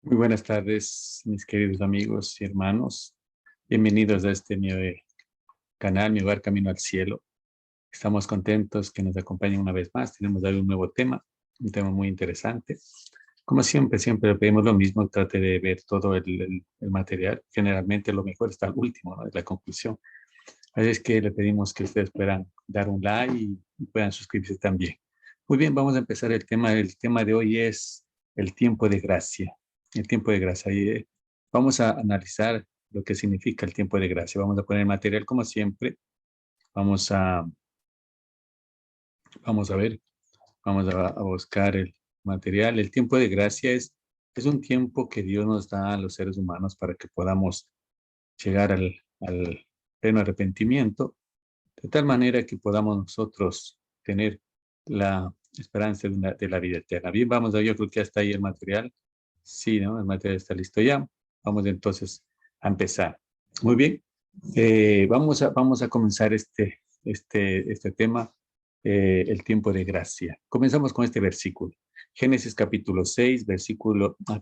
Muy buenas tardes, mis queridos amigos y hermanos. Bienvenidos a este canal, Mi Hogar Camino al Cielo. Estamos contentos que nos acompañen una vez más. Tenemos hoy un nuevo tema, un tema muy interesante. Como siempre, siempre pedimos lo mismo, trate de ver todo el material. Generalmente lo mejor está al último, ¿no? Es la conclusión. Así es que le pedimos que ustedes puedan dar un like y puedan suscribirse también. Muy bien, vamos a empezar el tema. El tema de hoy es el tiempo de gracia. El tiempo de gracia. Vamos a analizar lo que significa el tiempo de gracia. Vamos a poner material como siempre. Vamos a, vamos a ver, vamos a buscar el material. El tiempo de gracia es un tiempo que Dios nos da a los seres humanos para que podamos llegar al pleno arrepentimiento, de tal manera que podamos nosotros tener la esperanza de la vida eterna. Bien, vamos a, yo creo que hasta ahí el material. Sí, ¿no? El material está listo ya. Vamos entonces a empezar. Muy bien. Vamos a comenzar este tema, el tiempo de gracia. Comenzamos con este versículo. Génesis capítulo 6,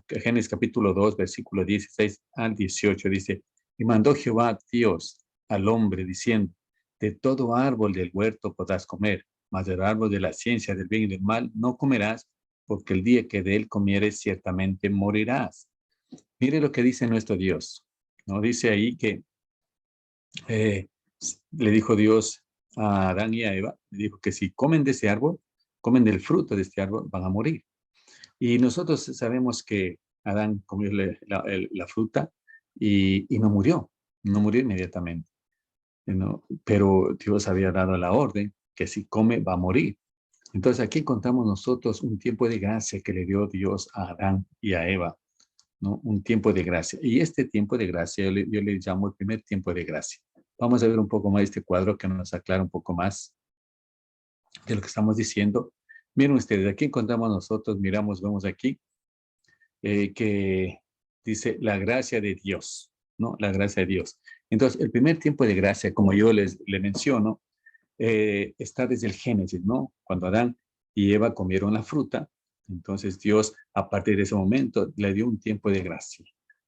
Génesis capítulo 2, versículo 16 al 18 dice, y mandó Jehová Dios al hombre diciendo, de todo árbol del huerto podrás comer, mas del árbol de la ciencia del bien y del mal no comerás, porque el día que de él comieres ciertamente morirás. Mire lo que dice nuestro Dios, ¿no? Dice ahí que eh, le dijo Dios a Adán y a Eva, le dijo que si comen de ese árbol, comen del fruto de este árbol, van a morir. Y nosotros sabemos que Adán comió la fruta y no murió inmediatamente, ¿no? Pero Dios había dado la orden que si come va a morir. Entonces aquí encontramos nosotros un tiempo de gracia que le dio Dios a Adán y a Eva, ¿no? Un tiempo de gracia. Y este tiempo de gracia yo le llamo el primer tiempo de gracia. Vamos a ver un poco más este cuadro que nos aclara un poco más de lo que estamos diciendo. Miren ustedes, aquí encontramos nosotros, vemos aquí que dice la gracia de Dios, ¿no? La gracia de Dios. Entonces, el primer tiempo de gracia, como yo le menciono, está desde el Génesis, ¿no? Cuando Adán y Eva comieron la fruta, entonces Dios a partir de ese momento le dio un tiempo de gracia,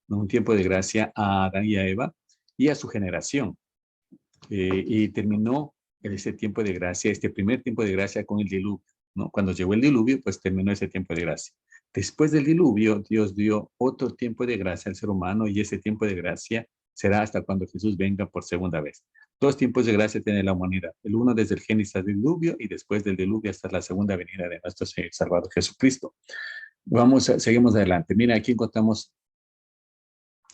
¿no? Un tiempo de gracia a Adán y a Eva y a su generación. Y terminó ese tiempo de gracia, este primer tiempo de gracia con el diluvio, ¿no? Cuando llegó el diluvio, pues terminó ese tiempo de gracia. Después del diluvio, Dios dio otro tiempo de gracia al ser humano y ese tiempo de gracia será hasta cuando Jesús venga por segunda vez. Dos tiempos de gracia tiene la humanidad. El uno desde el Génesis del diluvio y después del diluvio hasta la segunda venida de nuestro Señor Salvador Jesucristo. Seguimos adelante. Mira, aquí encontramos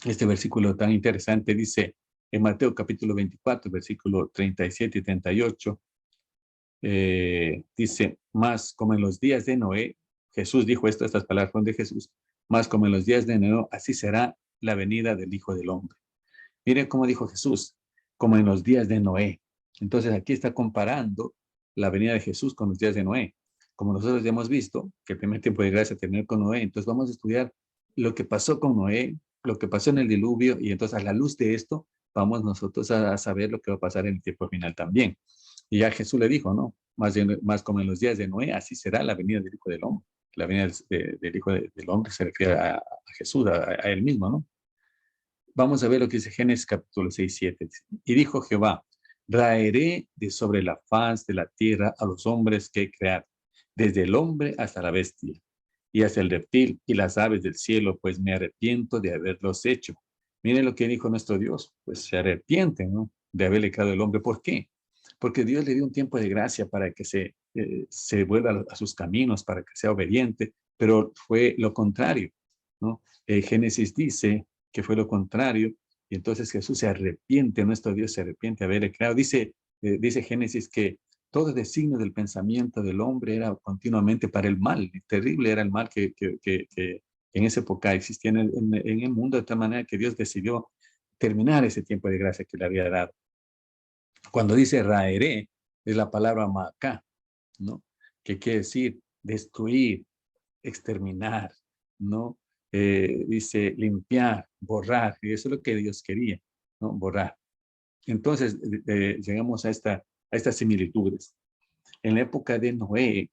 este versículo tan interesante. Dice en Mateo capítulo 24, versículo 37 y 38, dice, más como en los días de Noé, Jesús dijo esto, estas palabras son de Jesús, más como en los días de Noé, así será la venida del Hijo del Hombre. Miren cómo dijo Jesús, como en los días de Noé. Entonces aquí está comparando la venida de Jesús con los días de Noé. Como nosotros ya hemos visto que el primer tiempo de gracia terminó con Noé, entonces vamos a estudiar lo que pasó con Noé, lo que pasó en el diluvio, y entonces a la luz de esto vamos nosotros a saber lo que va a pasar en el tiempo final también. Y ya Jesús le dijo, ¿no? Más como en los días de Noé, así será la venida del Hijo del Hombre. La venida del Hijo del Hombre se refiere a Jesús, a él mismo, ¿no? Vamos a ver lo que dice Génesis capítulo 6, 7. Y dijo Jehová, raeré de sobre la faz de la tierra a los hombres que he creado, desde el hombre hasta la bestia, y hasta el reptil y las aves del cielo, pues me arrepiento de haberlos hecho. Miren lo que dijo nuestro Dios, pues se arrepiente, ¿no? De haberle creado el hombre. ¿Por qué? Porque Dios le dio un tiempo de gracia para que se vuelva a sus caminos, para que sea obediente, pero fue lo contrario, ¿no? Génesis dice que fue lo contrario, y entonces Jesús se arrepiente, nuestro Dios se arrepiente de haberle creado. Dice Génesis que todo designio del pensamiento del hombre era continuamente para el mal, y terrible era el mal que en esa época existía en el mundo, de tal manera que Dios decidió terminar ese tiempo de gracia que le había dado. Cuando dice raeré, es la palabra macá, ¿no? Que quiere decir destruir, exterminar, ¿no? Dice limpiar, borrar, y eso es lo que Dios quería, ¿no? Borrar. Entonces, llegamos a estas similitudes. En la época de Noé,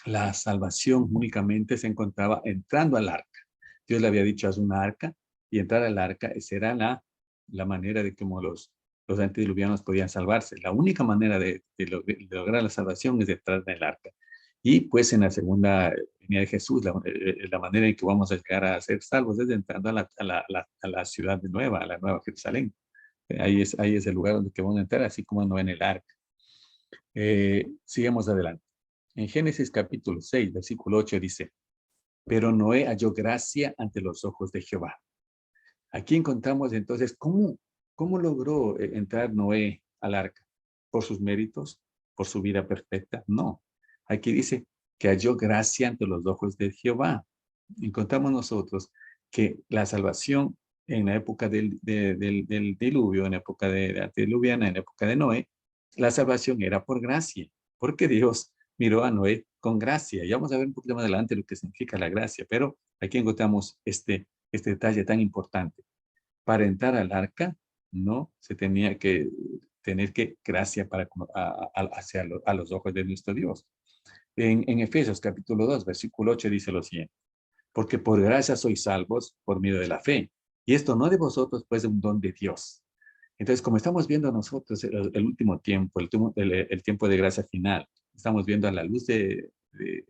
la salvación únicamente se encontraba entrando al arca. Dios le había dicho, haz una arca, y entrar al arca, esa era la manera de cómo los antediluvianos podían salvarse. La única manera de lograr la salvación es de entrar en el arca. Y pues en la segunda venida de Jesús, la manera en que vamos a llegar a ser salvos es entrando a la ciudad nueva, a la nueva Jerusalén. Ahí es el lugar donde que vamos a entrar, así como no en el arca. Sigamos adelante. En Génesis capítulo 6, versículo 8 dice, pero Noé halló gracia ante los ojos de Jehová. Aquí encontramos entonces cómo logró entrar Noé al arca. ¿Por sus méritos? ¿Por su vida perfecta? No. Aquí dice que halló gracia ante los ojos de Jehová. Encontramos nosotros que la salvación en la época del diluvio, en la época de antediluviana, en la época de Noé, la salvación era por gracia, porque Dios miró a Noé con gracia. Y vamos a ver un poquito más adelante lo que significa la gracia, pero aquí encontramos este detalle tan importante. Para entrar al arca, no se tenía que tener que gracia hacia a los ojos de nuestro Dios. En Efesios capítulo 2, versículo 8 dice lo siguiente, porque por gracia sois salvos por medio de la fe. Y esto no de vosotros, pues de un don de Dios. Entonces, como estamos viendo nosotros el último tiempo, el tiempo de gracia final, estamos viendo a la luz de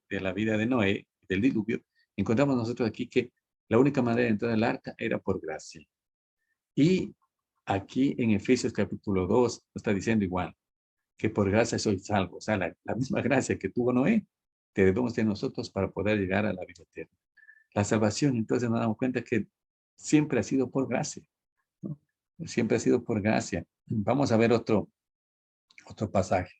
la vida de Noé, del diluvio, encontramos nosotros aquí que la única manera de entrar al arca era por gracia. Y aquí en Efesios capítulo 2 está diciendo igual, que por gracia sois salvos. O sea, la misma gracia que tuvo Noé, te debemos de nosotros para poder llegar a la vida eterna. La salvación, entonces nos damos cuenta que siempre ha sido por gracia, ¿no? Siempre ha sido por gracia. Vamos a ver otro pasaje.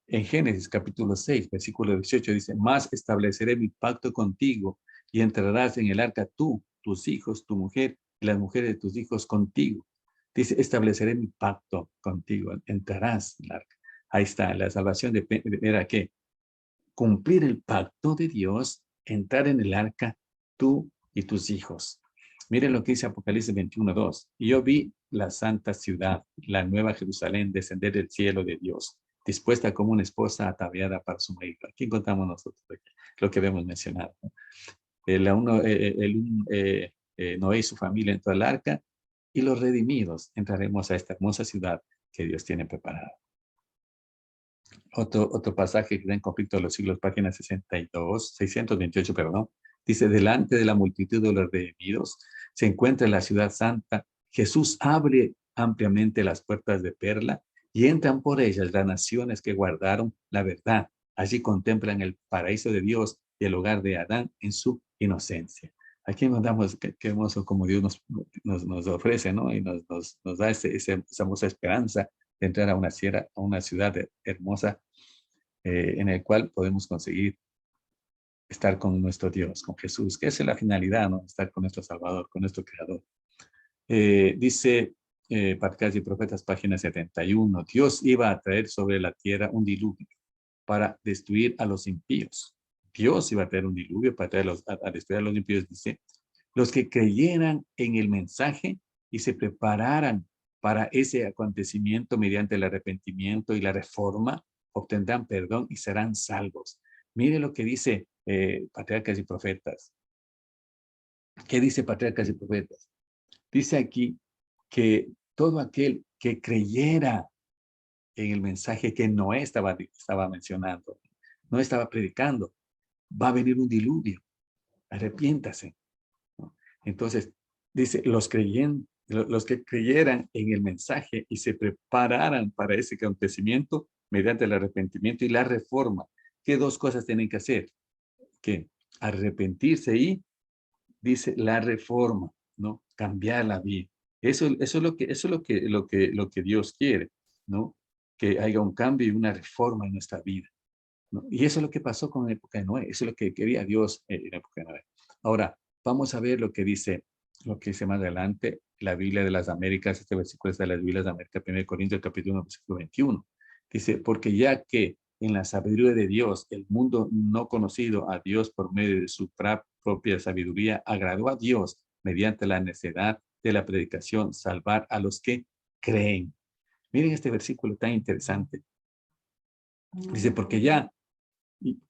En Génesis capítulo 6, versículo 18 dice, más estableceré mi pacto contigo y entrarás en el arca tú, tus hijos, tu mujer y las mujeres de tus hijos contigo. Dice, estableceré mi pacto contigo, entrarás en el arca. Ahí está, la salvación era que cumplir el pacto de Dios, entrar en el arca tú y tus hijos. Miren lo que dice Apocalipsis 21:2. Y yo vi la santa ciudad, la nueva Jerusalén, descender del cielo de Dios, dispuesta como una esposa ataviada para su marido. Aquí encontramos nosotros lo que hemos mencionado, ¿no? Noé y su familia entró al arca y los redimidos entraremos a esta hermosa ciudad que Dios tiene preparada. Otro pasaje que está en conflicto de los siglos, página 628, perdón, dice, delante de la multitud de los redimidos se encuentra la ciudad santa. Jesús abre ampliamente las puertas de perla y entran por ellas las naciones que guardaron la verdad. Allí contemplan el paraíso de Dios y el hogar de Adán en su inocencia. Aquí encontramos qué hermoso como Dios nos ofrece, ¿no? Y nos da esa hermosa esperanza de entrar a una ciudad hermosa en el cual podemos conseguir estar con nuestro Dios, con Jesús, que esa es la finalidad, ¿no? Estar con nuestro Salvador, con nuestro Creador. Dice Patriarcas y Profetas, página 71, Dios iba a traer sobre la tierra un diluvio para destruir a los impíos. Dios iba a traer un diluvio para a destruir a los impíos, dice, los que creyeran en el mensaje y se prepararan para ese acontecimiento mediante el arrepentimiento y la reforma, obtendrán perdón y serán salvos. Mire lo que dice Patriarcas y Profetas. ¿Qué dice Patriarcas y Profetas? Dice aquí que todo aquel que creyera en el mensaje que Noé estaba mencionando, no estaba predicando, va a venir un diluvio, arrepiéntase, ¿no? Entonces, dice, los que creyeran en el mensaje y se prepararan para ese acontecimiento mediante el arrepentimiento y la reforma, ¿qué dos cosas tienen que hacer? Que arrepentirse y, dice, la reforma, ¿no? Cambiar la vida. Eso es lo que Dios quiere, ¿no? Que haya un cambio y una reforma en nuestra vida, ¿no? Y eso es lo que pasó con la época de Noé. Eso es lo que quería Dios en la época de Noé. Ahora, vamos a ver lo que dice más adelante la Biblia de las Américas. Este versículo está en las Biblias de América, 1 Corintios capítulo 1, versículo 21. Dice, porque ya que en la sabiduría de Dios, el mundo no conocido a Dios por medio de su propia sabiduría, agradó a Dios mediante la necesidad de la predicación, salvar a los que creen. Miren este versículo tan interesante. Dice, porque ya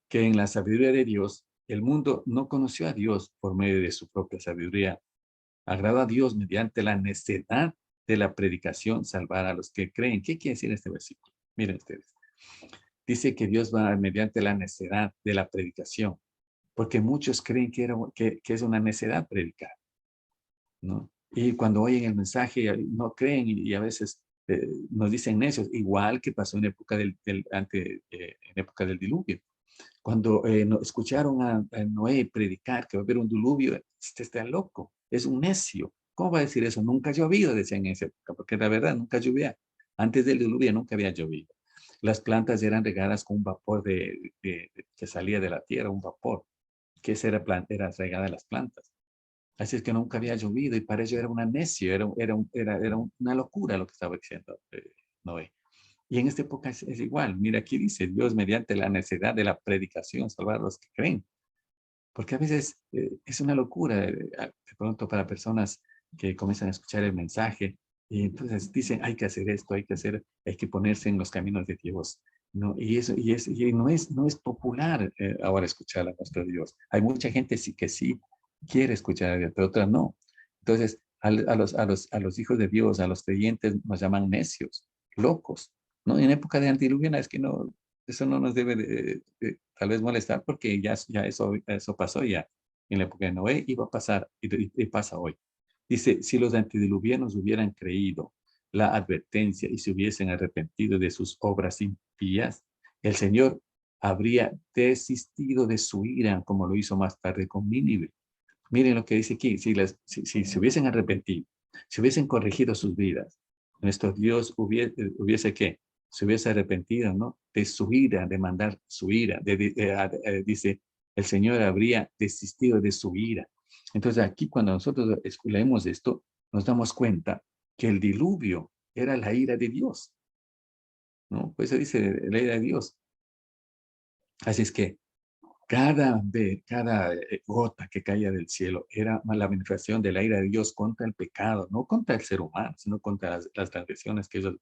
que en la sabiduría de Dios, el mundo no conoció a Dios por medio de su propia sabiduría. Agradó a Dios mediante la necedad de la predicación salvar a los que creen. ¿Qué quiere decir este versículo? Miren ustedes. Dice que Dios va mediante la necedad de la predicación, porque muchos creen que es una necedad predicar, ¿no? Y cuando oyen el mensaje no creen y a veces nos dicen necios, igual que pasó en época en época del diluvio. Cuando escucharon a Noé predicar que va a haber un diluvio, este está loco, es un necio. ¿Cómo va a decir eso? Nunca ha llovido, decían en esa época, porque la verdad nunca llovía. Antes del diluvio nunca había llovido. Las plantas eran regadas con un vapor que salía de la tierra, un vapor, que esa era regada de las plantas. Así es que nunca había llovido y para ello era una necio, era una locura lo que estaba diciendo Noé. Y en esta época es igual. Mira, aquí dice Dios mediante la necesidad de la predicación salvar a los que creen. Porque a veces es una locura de pronto para personas que comienzan a escuchar el mensaje y entonces dicen hay que hacer esto, hay que ponerse en los caminos de Dios. No, y no es popular ahora escuchar a nuestro Dios. Hay mucha gente que sí quiere escuchar a Dios, pero otras no. Entonces, a los hijos de Dios, a los creyentes, nos llaman necios, locos. ¿No? En época de antiluviana es que no, eso no nos debe tal vez molestar porque ya eso pasó ya. En la época de Noé iba a pasar y pasa hoy. Dice, si los antediluvianos hubieran creído la advertencia y se hubiesen arrepentido de sus obras impías, el Señor habría desistido de su ira como lo hizo más tarde con Nínive. Miren lo que dice aquí, si se hubiesen arrepentido, si hubiesen corregido sus vidas, nuestro Dios hubiese ¿qué? Se hubiese arrepentido, ¿no? De su ira, de mandar su ira. Dice, el Señor habría desistido de su ira. Entonces aquí cuando nosotros leemos esto, nos damos cuenta que el diluvio era la ira de Dios, ¿no? Pues se dice la ira de Dios. Así es que cada gota que caía del cielo era la manifestación de la ira de Dios contra el pecado, no contra el ser humano, sino contra las transgresiones que ellos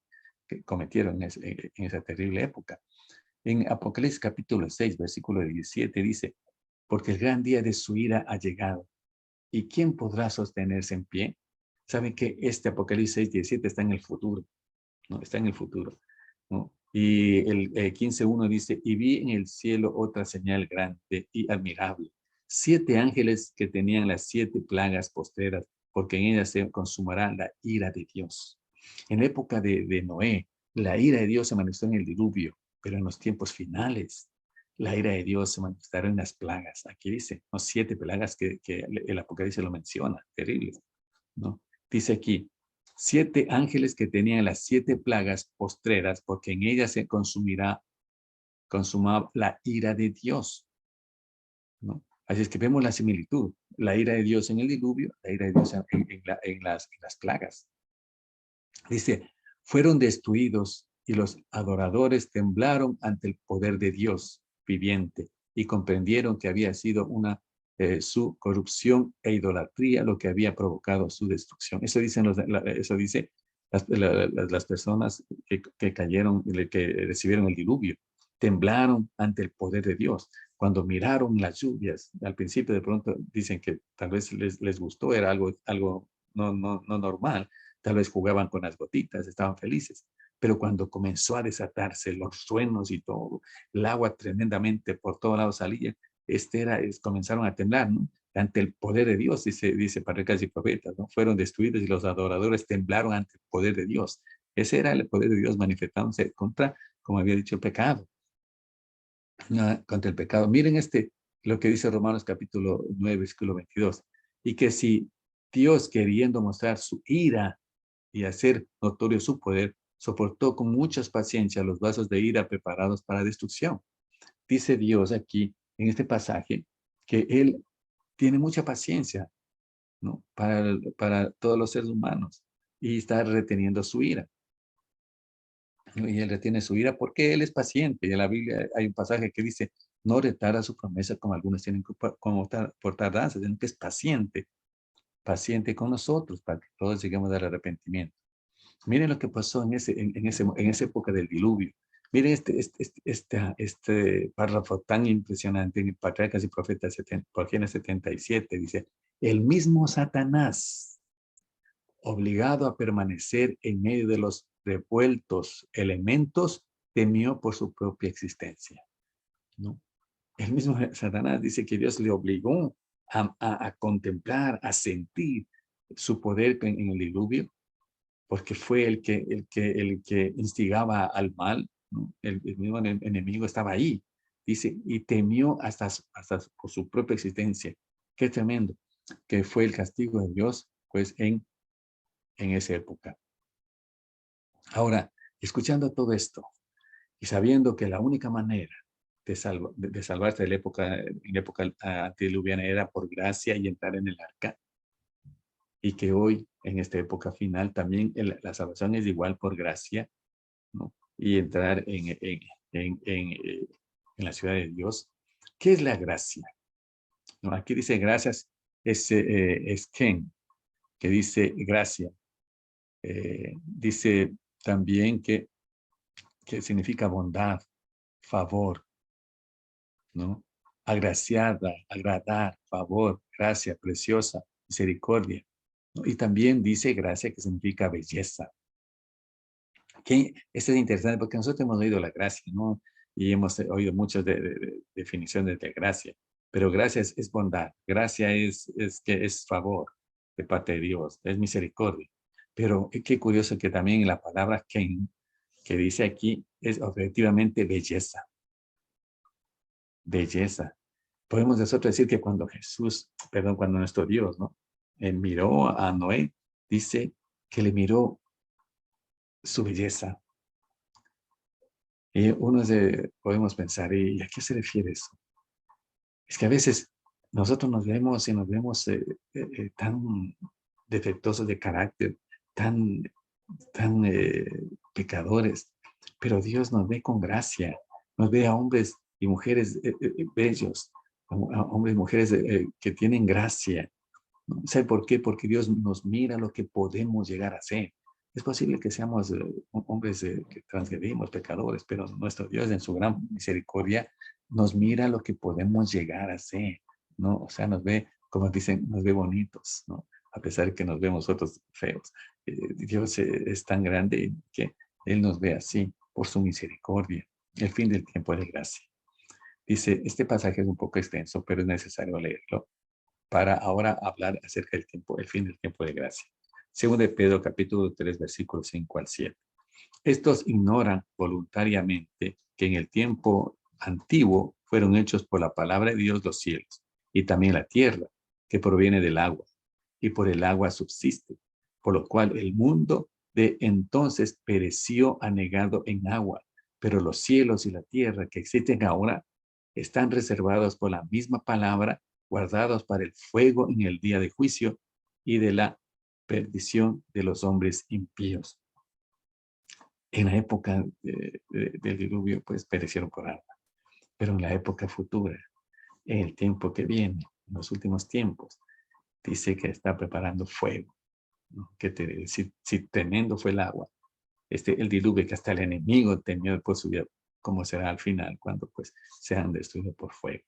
cometieron en esa terrible época. En Apocalipsis capítulo 6, versículo 17 dice, porque el gran día de su ira ha llegado, ¿y quién podrá sostenerse en pie? Saben que este Apocalipsis 6, 17 está en el futuro, ¿no? Está en el futuro, ¿no? Y el 15:1 dice, y vi en el cielo otra señal grande y admirable, 7 ángeles que tenían las 7 plagas postreras, porque en ellas se consumará la ira de Dios. En la época de Noé, la ira de Dios se manifestó en el diluvio, pero en los tiempos finales, la ira de Dios se manifestará en las plagas. Aquí dice, los 7 plagas que el Apocalipsis lo menciona, terribles, ¿no? Dice aquí, 7 ángeles que tenían las 7 plagas postreras, porque en ellas se consumaba la ira de Dios, ¿no? Así es que vemos la similitud, la ira de Dios en el diluvio, la ira de Dios en las plagas. Dice, fueron destruidos y los adoradores temblaron ante el poder de Dios viviente y comprendieron que había sido su corrupción e idolatría lo que había provocado su destrucción. Eso dicen eso dice las personas que cayeron, que recibieron el diluvio, temblaron ante el poder de Dios. Cuando miraron las lluvias, al principio de pronto dicen que tal vez les gustó, era algo no normal. Tal vez jugaban con las gotitas, estaban felices. Pero cuando comenzó a desatarse los truenos y todo, el agua tremendamente por todos lados salía, comenzaron a temblar, ¿no? Ante el poder de Dios, dice Patriarcas y Profetas, ¿no? Fueron destruidos y los adoradores temblaron ante el poder de Dios. Ese era el poder de Dios manifestándose contra, como había dicho, el pecado. Contra el pecado. Miren lo que dice Romanos capítulo 9, versículo 22. Y que si Dios, queriendo mostrar su ira y hacer notorio su poder, soportó con mucha paciencia los vasos de ira preparados para destrucción. Dice Dios aquí, en este pasaje, que Él tiene mucha paciencia, ¿no? Para todos los seres humanos y está reteniendo su ira. ¿No? Y Él retiene su ira porque Él es paciente. Y en la Biblia hay un pasaje que dice, no retarda su promesa como algunos tienen por tardanza, sino que es paciente con nosotros para que todos lleguemos al arrepentimiento. Miren lo que pasó en esa época del diluvio. Miren este párrafo tan impresionante en Patriarcas y Profetas, página 77, dice, el mismo Satanás, obligado a permanecer en medio de los revueltos elementos, temió por su propia existencia, ¿no? El mismo Satanás dice que Dios le obligó a contemplar, a sentir su poder en el diluvio, porque fue el que instigaba al mal, ¿no? El mismo enemigo estaba ahí, dice, y temió hasta por su propia existencia. Qué tremendo, que fue el castigo de Dios, pues, en esa época. Ahora, escuchando todo esto y sabiendo que la única manera de salvarse en la época antediluviana era por gracia y entrar en el arca, y que hoy, en esta época final, también la salvación es igual por gracia, ¿no? Y entrar en la ciudad de Dios. ¿Qué es la gracia? ¿No? Aquí dice gracias, es Ken, que dice gracia. Dice también que significa bondad, favor, ¿no? Agraciada, agradar, favor, gracia, preciosa, misericordia, ¿no? Y también dice gracia, que significa belleza. Esto es interesante porque nosotros hemos oído la gracia, ¿no? Y hemos oído muchas definiciones de gracia, pero gracia es bondad, gracia que es favor de parte de Dios, es misericordia. Pero qué curioso que también la palabra Ken, que dice aquí, es objetivamente belleza, belleza. Podemos nosotros decir que cuando nuestro Dios, ¿no? Miró a Noé, dice que le miró su belleza. Y podemos pensar, ¿y a qué se refiere eso? Es que a veces nosotros nos vemos tan defectuosos de carácter, tan, tan pecadores, pero Dios nos ve con gracia, nos ve a hombres y mujeres bellos, a hombres y mujeres que tienen gracia. ¿Sabe por qué? Porque Dios nos mira lo que podemos llegar a ser. Es posible que seamos hombres que transgredimos, pecadores, pero nuestro Dios en su gran misericordia nos mira lo que podemos llegar a ser, ¿no? O sea, nos ve, como dicen, nos ve bonitos, ¿no? A pesar de que nos vemos nosotros feos. Dios es tan grande que Él nos ve así, por su misericordia, el fin del tiempo de gracia. Dice, este pasaje es un poco extenso, pero es necesario leerlo para ahora hablar acerca del tiempo, el fin del tiempo de gracia. Según de Pedro, capítulo 3, versículos 5 al 7. Estos ignoran voluntariamente que en el tiempo antiguo fueron hechos por la palabra de Dios los cielos y también la tierra, que proviene del agua, y por el agua subsiste, por lo cual el mundo de entonces pereció anegado en agua, pero los cielos y la tierra que existen ahora están reservados por la misma palabra, guardados para el fuego en el día de juicio y de la perdición de los hombres impíos. En la época del diluvio, pues perecieron por agua, pero en la época futura, en el tiempo que viene, en los últimos tiempos, dice que está preparando fuego, ¿no? Si tremendo fue el agua, el diluvio, que hasta el enemigo temió por su vida, como será al final, cuando pues sean destruidos por fuego.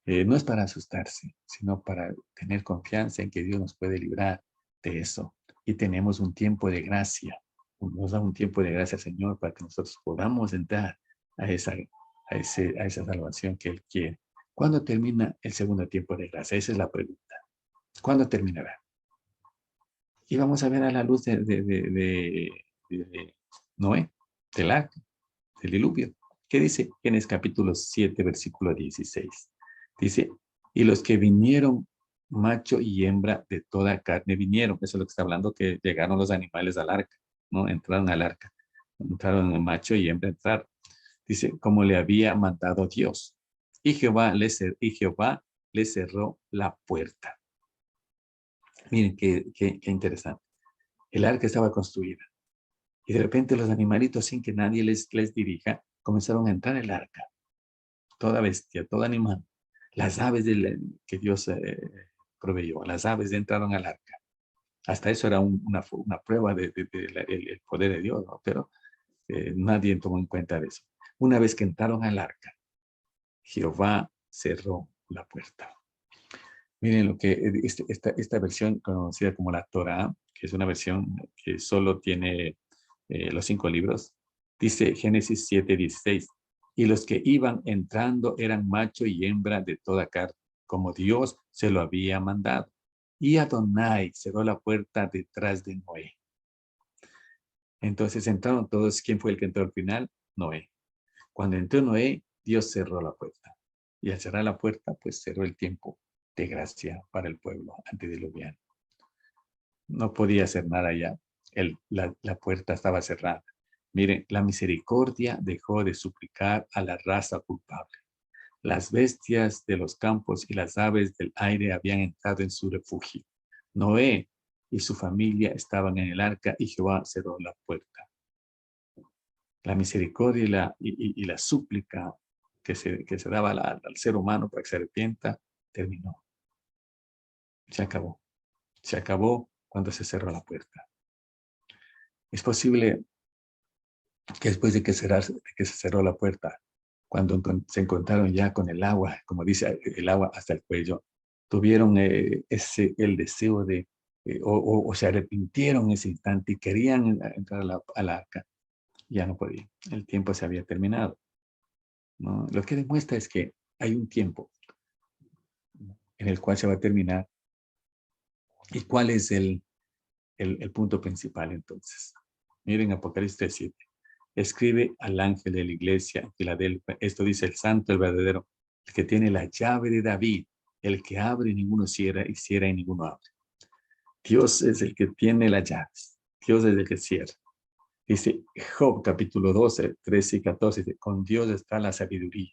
No es para asustarse, sino para tener confianza en que Dios nos puede librar de eso. Y tenemos un tiempo de gracia. Nos da un tiempo de gracia, Señor, para que nosotros podamos entrar a esa salvación que Él quiere. ¿Cuándo termina el segundo tiempo de gracia? Esa es la pregunta. ¿Cuándo terminará? Y vamos a ver a la luz de Noé, del arca, del diluvio. ¿Qué dice? Génesis capítulo 7, versículo 16. Dice, y los que vinieron, macho y hembra de toda carne vinieron. Eso es lo que está hablando, que llegaron los animales al arca, ¿no? Entraron al arca. Entraron macho y hembra, entraron. Dice, como le había mandado Dios. Y Jehová le cerró la puerta. Miren qué interesante. El arca estaba construida. Y de repente los animalitos, sin que nadie les dirija, comenzaron a entrar al arca. Toda bestia, todo animal. Las aves que Dios proveyó, las aves entraron al arca. Hasta eso era una prueba del poder de Dios, ¿no? Pero nadie tomó en cuenta de eso. Una vez que entraron al arca, Jehová cerró la puerta. Miren lo que esta versión conocida como la Torá, que es una versión que solo tiene los 5 libros, dice Génesis 7:16, y los que iban entrando eran macho y hembra de toda carne, como Dios se lo había mandado. Y Adonai cerró la puerta detrás de Noé. Entonces entraron todos. ¿Quién fue el que entró al final? Noé. Cuando entró Noé, Dios cerró la puerta. Y al cerrar la puerta, pues cerró el tiempo de gracia para el pueblo antediluviano. No podía hacer nada ya. La puerta estaba cerrada. Miren, la misericordia dejó de suplicar a la raza culpable. Las bestias de los campos y las aves del aire habían entrado en su refugio. Noé y su familia estaban en el arca y Jehová cerró la puerta. La misericordia y la súplica que se daba al ser humano para que se arrepienta, terminó. Se acabó. Se acabó cuando se cerró la puerta. Es posible que después de que se cerró la puerta, cuando se encontraron ya con el agua, como dice, el agua hasta el cuello, tuvieron el deseo de, o se arrepintieron en ese instante y querían entrar a la arca. Ya no podían. El tiempo se había terminado, ¿no? Lo que demuestra es que hay un tiempo en el cual se va a terminar. ¿Y cuál es el punto principal entonces? Miren Apocalipsis 7. Escribe al ángel de la iglesia en Filadelfia. Esto dice el santo, el verdadero, el que tiene la llave de David, el que abre y ninguno cierra, y cierra y ninguno abre. Dios es el que tiene las llaves. Dios es el que cierra. Dice Job capítulo 12, 13 y 14. Dice, con Dios está la sabiduría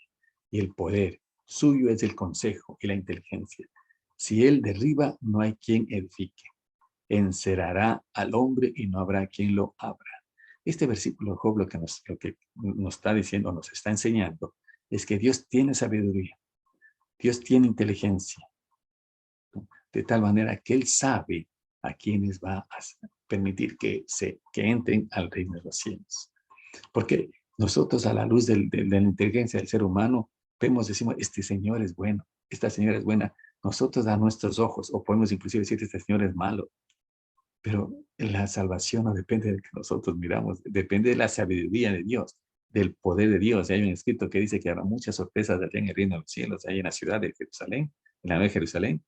y el poder. Suyo es el consejo y la inteligencia. Si él derriba, no hay quien edifique. Encerrará al hombre y no habrá quien lo abra. Este versículo de Job lo que nos está diciendo, nos está enseñando, es que Dios tiene sabiduría, Dios tiene inteligencia, ¿no? De tal manera que Él sabe a quienes va a permitir que entren al reino de los cielos. Porque nosotros a la luz de la inteligencia del ser humano, decimos, este Señor es bueno, esta señora es buena. Nosotros a nuestros ojos, o podemos inclusive decir, este Señor es malo. Pero la salvación no depende de que nosotros miramos, depende de la sabiduría de Dios, del poder de Dios. Y hay un escrito que dice que habrá muchas sorpresas allá en el reino de los cielos, ahí en la ciudad de Jerusalén, en la Nueva Jerusalén.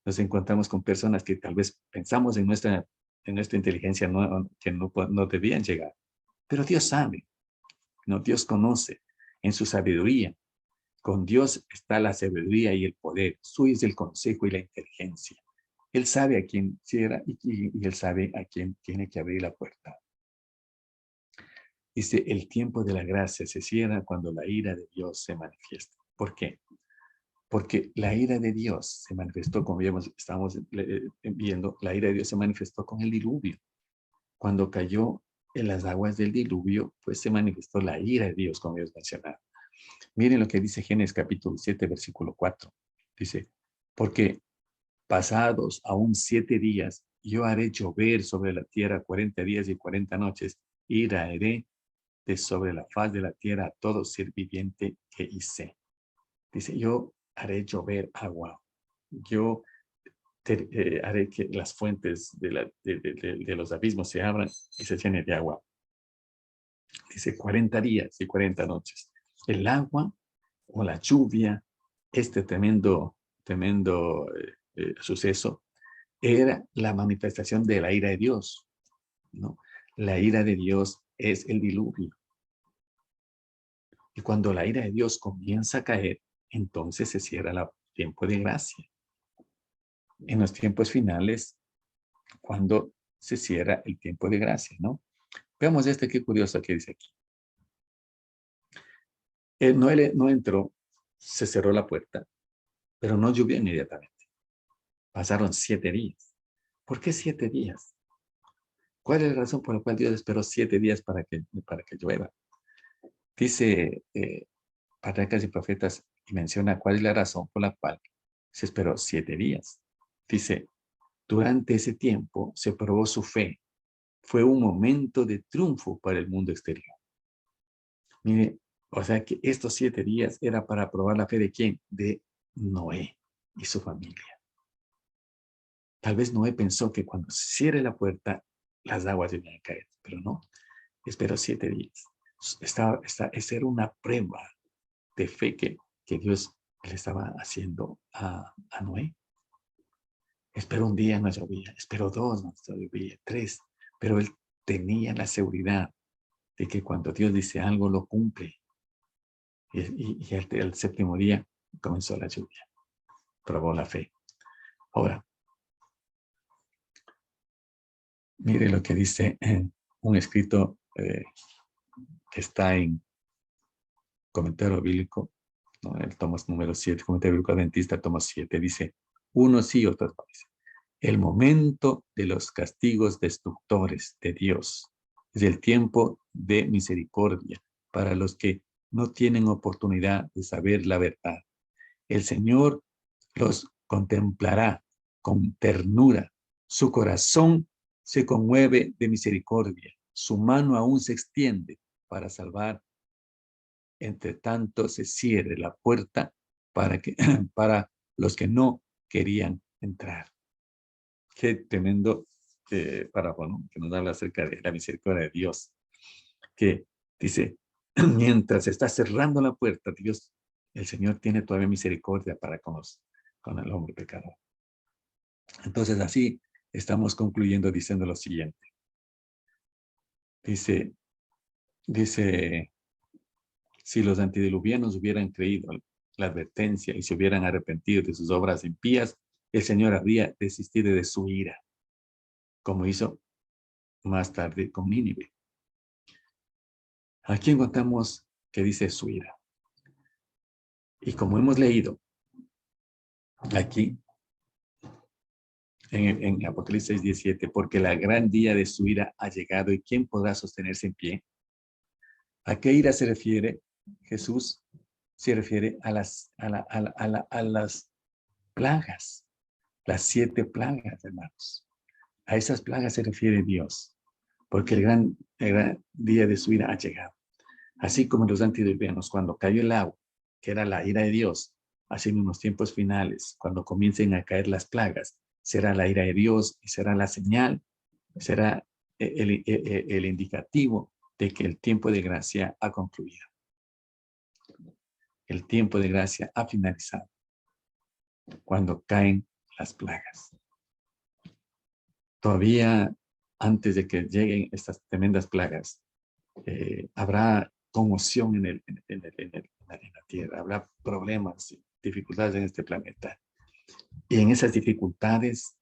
Nos encontramos con personas que tal vez pensamos en nuestra inteligencia que no debían llegar. Pero Dios sabe, ¿no? Dios conoce en su sabiduría. Con Dios está la sabiduría y el poder. Suyo es el consejo y la inteligencia. Él sabe a quién cierra y Él sabe a quién tiene que abrir la puerta. Dice, el tiempo de la gracia se cierra cuando la ira de Dios se manifiesta. ¿Por qué? Porque la ira de Dios se manifestó, como estamos viendo, la ira de Dios se manifestó con el diluvio. Cuando cayó en las aguas del diluvio, pues se manifestó la ira de Dios, como Dios mencionaba. Miren lo que dice Génesis capítulo 7, versículo 4. Dice, porque pasados aún 7 días, yo haré llover sobre la tierra 40 días y 40 noches, y raeré de sobre la faz de la tierra a todo ser viviente que hice. Dice, yo haré llover agua. Yo haré que las fuentes de los abismos se abran y se llenen de agua. Dice 40 días y 40 noches. El agua o la lluvia, este tremendo suceso, era la manifestación de la ira de Dios, ¿no? La ira de Dios es el diluvio. Y cuando la ira de Dios comienza a caer, entonces se cierra el tiempo de gracia. En los tiempos finales, cuando se cierra el tiempo de gracia, ¿no? Veamos qué curioso que dice aquí. Noé no entró, se cerró la puerta, pero no llovió inmediatamente. Pasaron 7 días. ¿Por qué 7 días? ¿Cuál es la razón por la cual Dios esperó 7 días para que llueva? Dice Patriarcas y Profetas y menciona cuál es la razón por la cual se esperó 7 días. Dice, durante ese tiempo se probó su fe fue un momento de triunfo para el mundo exterior. Mire, o sea que estos 7 días era para probar la fe de ¿quién? De Noé y su familia. Tal vez Noé pensó que cuando se cierre la puerta, las aguas iban a caer, pero no. Esperó 7 días. Esa era una prueba de fe que Dios le estaba haciendo a Noé. Esperó un día, no llovía. Esperó 2, no llovía. 3. Pero él tenía la seguridad de que cuando Dios dice algo, lo cumple. Y el 7º día comenzó la lluvia. Probó la fe. Ahora, mire lo que dice un escrito que está en comentario bíblico, ¿no? El Tomás número 7, comentario bíblico adventista, Tomás 7, dice, unos sí, otros no. Dice, el momento de los castigos destructores de Dios es el tiempo de misericordia para los que no tienen oportunidad de saber la verdad. El Señor los contemplará con ternura. Su corazón se conmueve de misericordia. Su mano aún se extiende para salvar. Entre tanto se cierre la puerta para los que no querían entrar. Qué tremendo párrafo, ¿no? Que nos habla acerca de la misericordia de Dios. Que dice, mientras está cerrando la puerta, Dios, el Señor tiene todavía misericordia para con el hombre pecador. Entonces así estamos concluyendo diciendo lo siguiente. Dice, si los antediluvianos hubieran creído la advertencia y se hubieran arrepentido de sus obras impías, el Señor habría desistido de su ira, como hizo más tarde con Nínive. Aquí encontramos que dice su ira. Y como hemos leído aquí en Apocalipsis 17, porque la gran día de su ira ha llegado y ¿quién podrá sostenerse en pie? ¿A qué ira se refiere Jesús? Se refiere a las plagas, las 7 plagas, hermanos. A esas plagas se refiere Dios, porque el gran día de su ira ha llegado. Así como los antediluvianos, cuando cayó el agua, que era la ira de Dios, así en unos tiempos finales, cuando comiencen a caer las plagas, será la ira de Dios y será la señal, será el indicativo de que el tiempo de gracia ha concluido. El tiempo de gracia ha finalizado cuando caen las plagas. Todavía antes de que lleguen estas tremendas plagas, habrá conmoción en la tierra, habrá problemas, dificultades en este planeta. Y en esas dificultades,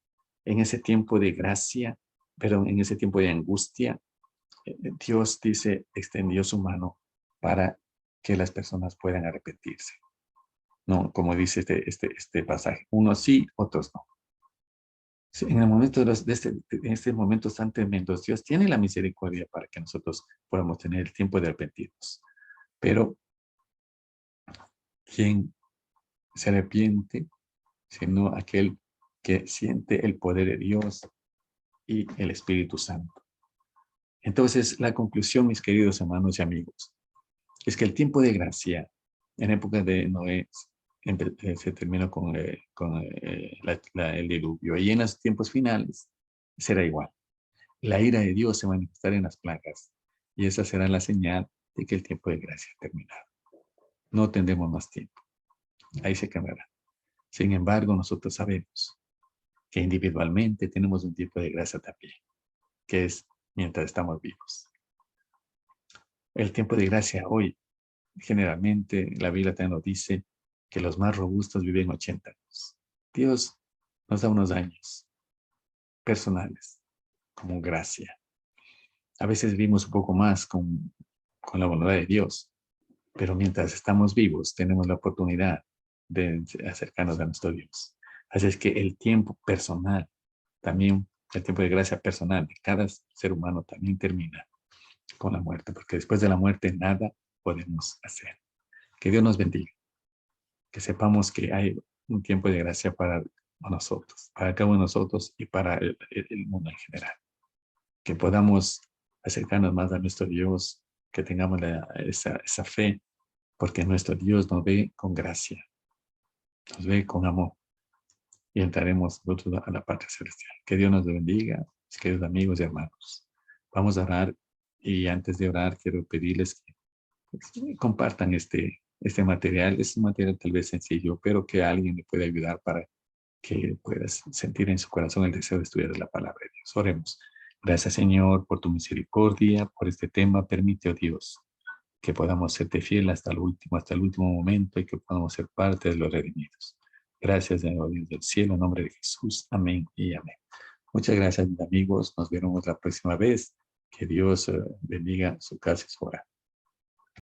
en ese tiempo de gracia, pero en ese tiempo de angustia, Dios dice, extendió su mano para que las personas puedan arrepentirse. No, como dice este pasaje, unos sí, otros no. Sí, en el momento en este momento tan tremendos, Dios tiene la misericordia para que nosotros podamos tener el tiempo de arrepentirnos. Pero, ¿quién se arrepiente? Sino aquel que siente el poder de Dios y el Espíritu Santo. Entonces, la conclusión, mis queridos hermanos y amigos, es que el tiempo de gracia en época de Noé se terminó con el diluvio. Y en los tiempos finales será igual. La ira de Dios se manifestará en las plagas. Y esa será la señal de que el tiempo de gracia ha terminado. No tendremos más tiempo. Ahí se cambiará. Sin embargo, nosotros sabemos que individualmente tenemos un tiempo de gracia también, que es mientras estamos vivos. El tiempo de gracia hoy, generalmente, la Biblia también nos dice que los más robustos viven 80 años. Dios nos da unos años personales como gracia. A veces vivimos un poco más con la voluntad de Dios, pero mientras estamos vivos tenemos la oportunidad de acercarnos a nuestro Dios. Así es que el tiempo personal, también el tiempo de gracia personal de cada ser humano también termina con la muerte, porque después de la muerte nada podemos hacer. Que Dios nos bendiga, que sepamos que hay un tiempo de gracia para nosotros, para cada uno de nosotros y para el mundo en general. que podamos acercarnos más a nuestro Dios, que tengamos esa fe, porque nuestro Dios nos ve con gracia, nos ve con amor y entraremos nosotros a la patria celestial. Que Dios nos bendiga, mis queridos amigos y hermanos. Vamos a orar y antes de orar quiero pedirles que compartan este material. Es un material tal vez sencillo, pero que alguien le pueda ayudar para que puedas sentir en su corazón el deseo de estudiar la palabra de Dios. Oremos. Gracias, Señor, por tu misericordia, por este tema. Permite, oh Dios, que podamos serte fiel hasta el último momento y que podamos ser parte de los redimidos. Gracias, Señor Dios del cielo, en nombre de Jesús. Amén y amén. Muchas gracias, mis amigos. Nos veremos la próxima vez. Que Dios bendiga su casa y su hogar.